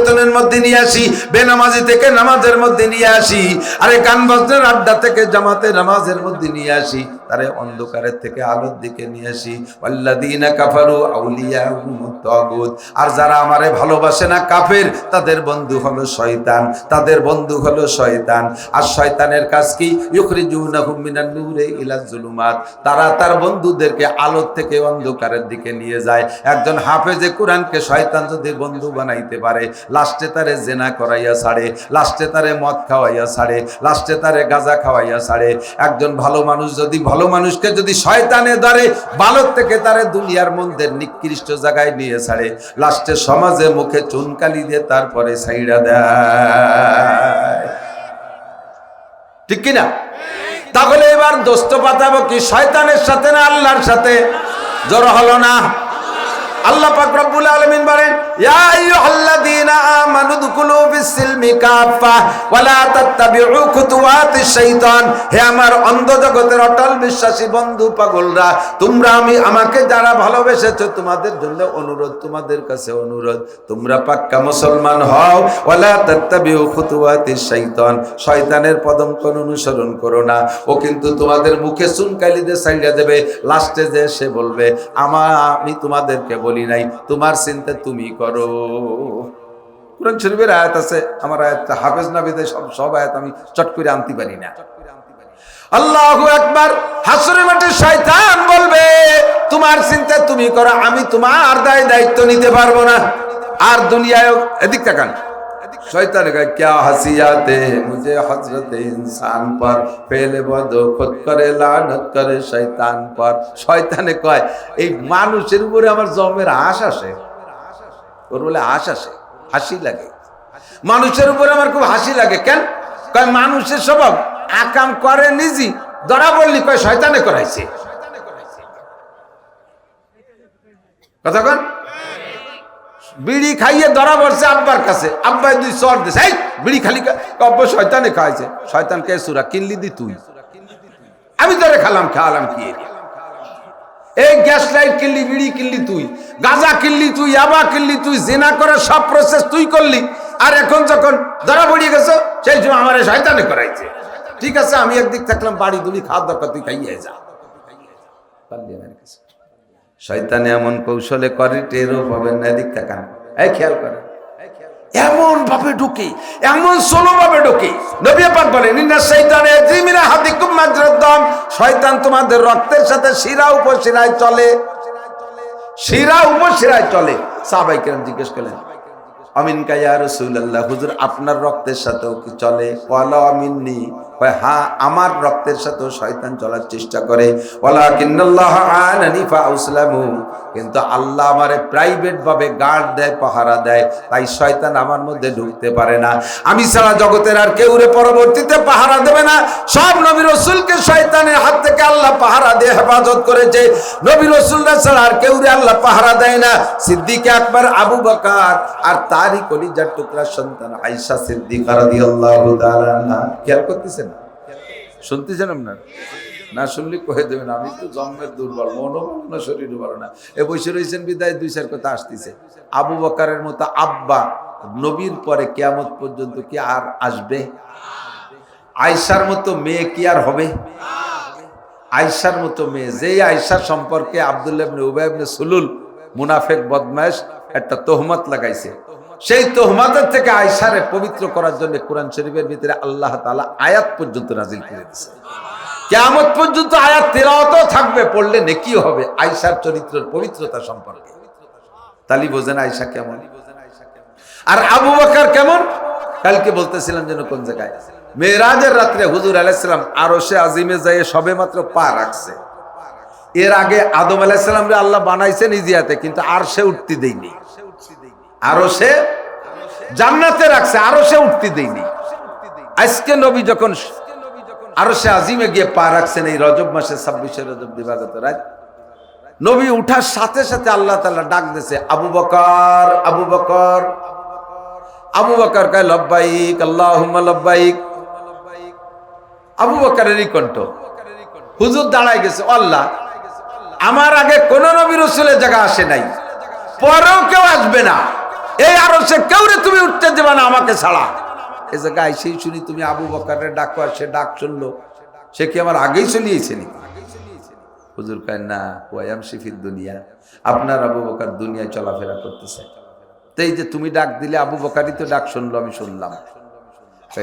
বেতনের মধ্যে নিয়ে আসি, বেনামাজি থেকে নামাজের মধ্যে নিয়ে আসি, আরে গান বাজনার আড্ডা থেকে জামাতে নামাজের মধ্যে নিয়ে আসি, তারে অন্ধকারের থেকে আলোর দিকে নিয়ে আসি। ওয়াল্লাযীনা কাফারু আউলিয়াহুমুত তাগুত, আর যারা আমারে ভালোবাসে না কাফের, তাদের বন্ধু হলো শয়তান, তাদের বন্ধু হলো শয়তান। আর শয়তানের কাজ কি? ইউখরিজুনাহুম মিনান নূরি ইলাজ যুলুমাত, তারা তার বন্ধুদেরকে আলো থেকে অন্ধকারের দিকে নিয়ে যায়। একজন হাফেজে কোরআনকে শয়তান যদি বন্ধু বানাইতে পারে, লাস্টে তারে জেনা করাইয়া ছাড়ে, লাস্টে তারে মদ খাওয়াইয়া ছাড়ে, লাস্টে তারে গাঁজা খাওয়াইয়া ছাড়ে। একজন ভালো মানুষ যদি ভালো মানুষকে যদি শয়তানে ধরে, ভালো থেকে তারে দুনিয়ার মধ্যে নিকৃষ্ট জায়গায় নিয়ে ছাড়ে, লাস্টে সমাজে মুখে চুনকালি দিয়ে তারপরে ছাইড়া দেয়। ঠিক কিনা? তাহলে এবার দোস্ত পাতাবো কি শয়তানের সাথে না আল্লাহর সাথে? জোর হলো না? আল্লাহ পাক রব্বুল আলামিন বলেন, ইয়া আইয়ুহাল্লাযীনা আমানু দুকুলু ফিস-সিলমি কাফা ওয়া লা তাত্তাবিউ খুতুওয়াতিশ শাইতান, হে আমার অন্ধ জগতের অটল বিশ্বাসী বন্ধু পাগলরা, তোমরা আমাকে যারা ভালোবেসেছো, তোমাদের জন্য অনুরোধ, তোমাদের কাছে অনুরোধ, তোমরা পাক্কা মুসলমান হও। ওয়া লা তাত্তাবিউ খুতুওয়াতিশ শাইতান, শয়তানের পদঙ্কন অনুসরণ করো না, ও কিন্তু তোমাদের মুখে চুনকালি দিয়ে ছাইড়া দেবে। লাস্টে যে সে বলবে, আমি তোমাদেরকে বলি নাই, তোমার চিন্তা তুমি করো। কোরআন শরীফের আয়াত আছে, আমার আয়াতটা হাফেজ না বিদে সব আয়াত আমি চট করে আনতে পারি না। আল্লাহু আকবার। হাসরের মাঠে শয়তান বলবে, তোমার চিন্তা তুমি করো, আমি তোমার দায়িত্ব নিতে পারবো না। আর দুনিয়ায় এদিক তাকান, শয়তান কয়, क्या हसीयाते मुझे हजरत इंसान पर पहले बदो खुद करे लानत करे शैतान पर। শয়তানে কয়, এই মানুষের উপরে আমার জমের আশ আসে, ওর বলে আশ আসে, হাসি লাগে। মানুষের উপরে আমার খুব হাসি লাগে। কেন? কয় মানুষের স্বভাব আকাম করে নিজে, ধরা বললি কয় শয়তানে করাইছে। কথা কন? বিড়ি খাইয়ে ধরা পড়ছে আব্বার কাছে, আব্বাই দুই চর দিছে, এই বিড়ি খালি আব্বা শয়তানে খাইছে। শয়তান কে? সুরা কিনলি দি তুই, আমি ধরে খাওয়ালাম কি? এই গ্যাস লাইট কিনলি, বিড়ি কিনলি তুই, গাঁজা কিনলি তুই, ইয়াবা কিনলি তুই, জিনা করার সব প্রসেস তুই করলি। আর এখন যখন ধরা পড়িয়ে গেছো, সেই সময় আমার শয়তানে করাইছে। ঠিক আছে, আমি একদিক থাকলাম, বাড়ি দুলি খাওয়ার দরকার, তুই খাইয়ে যা। শয়তানে এমন কৌশলে করে, টেরও পাবেন না। এদিক তাকান, এই খেয়াল করেন, এমন ভাবে ঢুকে, এমন সোলো ভাবে ঢুকে। নবী পাক বলেন, ইন্না শাইতানা ইয়াজরি মিন আহাদিকুম মাজরাদ দাম, শয়তান তোমাদের রক্তের সাথে শিরা উপশিরায় চলে, শিরা উপশিরায় চলে। সাহাবায়ে কেরাম জিজ্ঞেস করলেন, আমিন কা ইয়া রাসূলুল্লাহ, হুজুর আপনার রক্তের সাথেও কি চলে? ওয়ালা আমিননি, কয় হ্যাঁ, আমার রক্তের সাথেও শয়তান চলার চেষ্টা করে। ওয়ালাকিন্নাল্লাহ আনানি ফাউসলামু, কিন্তু আল্লাহ আমারে প্রাইভেট ভাবে গার্ড দেয়, পাহারা দেয়, তাই শয়তান আমার মধ্যে ঢুকতে পারে না। আমি ছাড়া জগতের আর কেউ রে পরবর্তীতে পাহারা দেবে না। সব নবী রাসূলকে শয়তানের হাত থেকে আল্লাহ পাহারা দিয়ে হেফাজত করেছে। নবী রাসূলরা ছাড়া আর কেউ রে আল্লাহ পাহারা দেয় না। সিদ্দিক আকবর আবু বকর আর তারই কলিজার টুকরা সন্তান আয়েশা সিদ্দিকা রাদিয়াল্লাহু তাআলা আনহা। খেয়াল করতেছেন? শুনতেছেন আপনারা? না শুনলে কয়ে দেবেন, আমি তো জন্মের দুর্বল, মনও ভালো না, শরীরও ভালো না। এ বসে রয়েছেন বিদায় দুই চার কথা আসতেছে। আবু বকরের মতো আব্বা নবীর পরে কিয়ামত পর্যন্ত কি আর আসবে? আয়েশার মতো মেয়ে কি আর হবে? আয়েশার মতো মেয়ে, যেই আয়েশা সম্পর্কে আব্দুল্লাহ ইবনে উবাই ইবনে সুলুল মুনাফিক বদমাশ একটা তোহমত লাগাইছে, সেই তোহমতের থেকে আয়েশারে পবিত্র করার জন্য কোরআন শরীফের ভিতরে আল্লাহ তাআলা আয়াত পর্যন্ত নাজিল করে দিয়েছে। কিয়ামত পর্যন্ত আয়াত তেলাওয়াতও থাকবে, পড়লে নেকিও হবে আয়েশার চরিত্রের পবিত্রতা সম্পর্কে। তালি বোঝেন আয়েশা কেমন, আর আবু বকর কেমন। কালকে বলতেছিলাম যেন কোন জায়গায়, মেরাজের রাত্রে হুজুর আলাইহিস সালাম আরশে আজিমে যায় সবে মাত্র পা রাখছে। এর আগে আদম আলাইহিস সালামরে আল্লাহ বানাইছে নিজে হাতে, কিন্তু আরশে উঠতে দেয়নি। আরশে জান্নাতে রাখছে, আরশে উঠতে দেয়নি। আজকে নবী যখন আরশে আজিমে গিয়ে পা রাখছেন, এই রজব মাসে 26 রজব দিবাগত রাত, নবী উঠার সাথে সাথে আল্লাহ তাআলা ডাক দিয়েছে, আবু বকর, আবু বকর। আবু বকর কয় লব্বাইক আল্লাহুম্মা লব্বাইক। আবু বকরেরই কণ্ঠ। হুজুর দাঁড়ায় গেছে, আল্লাহ আমার আগে কোন নবী রাসূলের জায়গা আসে নাই, পরেও কেউ আসবে না, এই আরশে কেউরে তুমি উঠতে দেবে না আমাকে ছাড়া। এই জায়গায় আইসেই শুনি তুমি আবু বকরের ডাক, আর সে ডাক শুনলো, সে কি আমার আগেই চলিয়েছে নাকি? হুজুর কয় না, ওয়ায়াম শিফির দুনিয়া, আপনার আবু বকর দুনিয়ায় চলাফেরা করতেছে। তো এই যে তুমি ডাক দিলে আবু বকরই তো ডাক শুনলো, আমি শুনলাম,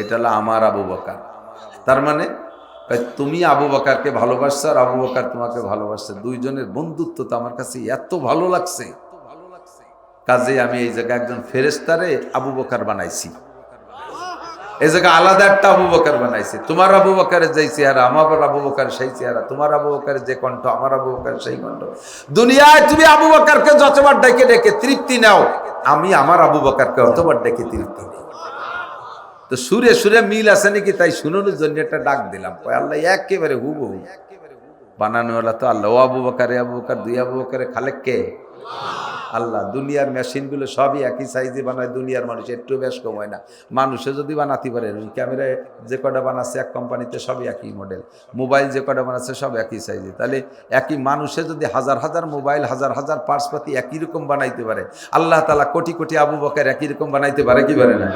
এটা হলো আমার আবু বকর। তার মানে তুমি আবু বকরকে ভালোবাসছো আর আবু বকর তোমাকে ভালোবাসছে, দুইজনের বন্ধুত্ব তো আমার কাছে এত ভালো লাগছে, কাজে আমি এই জায়গায় একজন ফেরেশতারে আবু বকর বানাইছি, এই জায়গায় আলাদা একটা আবু বকর বানাইছি। তোমার আবু বকরের যেই চেহারা, আমার আবু বকর সেই চেহারা, তোমার আবু বকরের যে কণ্ঠ, আমার আবু বকরের সেই কণ্ঠ। দুনিয়ায় তুমি আবু বকরকে যতবার ডেকে ডেকে তৃপ্তি নাও, আমি আমার আবু বকরকে অতবার ডেকে তৃপ্তি নেই। তো সুরে সুরে মিল আছে নাকি, তাই শুনোর জন্য একটা ডাক দিলাম। আল্লাহ একেবারে হুবহু বানানোওয়ালা তো আল্লাহ। ও আবু বকর, আবু বকর, দুই আবু বকরের খালেক কে? আল্লাহ। দুনিয়ার মেশিনগুলো সবই একই সাইজে বানায়, দুনিয়ার মানুষ একটু বেশ কম হয় না। মানুষে যদি বানাতে পারে, ক্যামেরায় যে কটা বানাচ্ছে এক কোম্পানিতে সবই একই মডেল, মোবাইল যে কটা বানাচ্ছে সব একই সাইজে, তাহলে একই মানুষে যদি হাজার হাজার মোবাইল, হাজার হাজার পার্সপাতি একই রকম বানাইতে পারে, আল্লাহ তাআলা কোটি কোটি আবু বকর একই রকম বানাইতে পারে কি পারে না?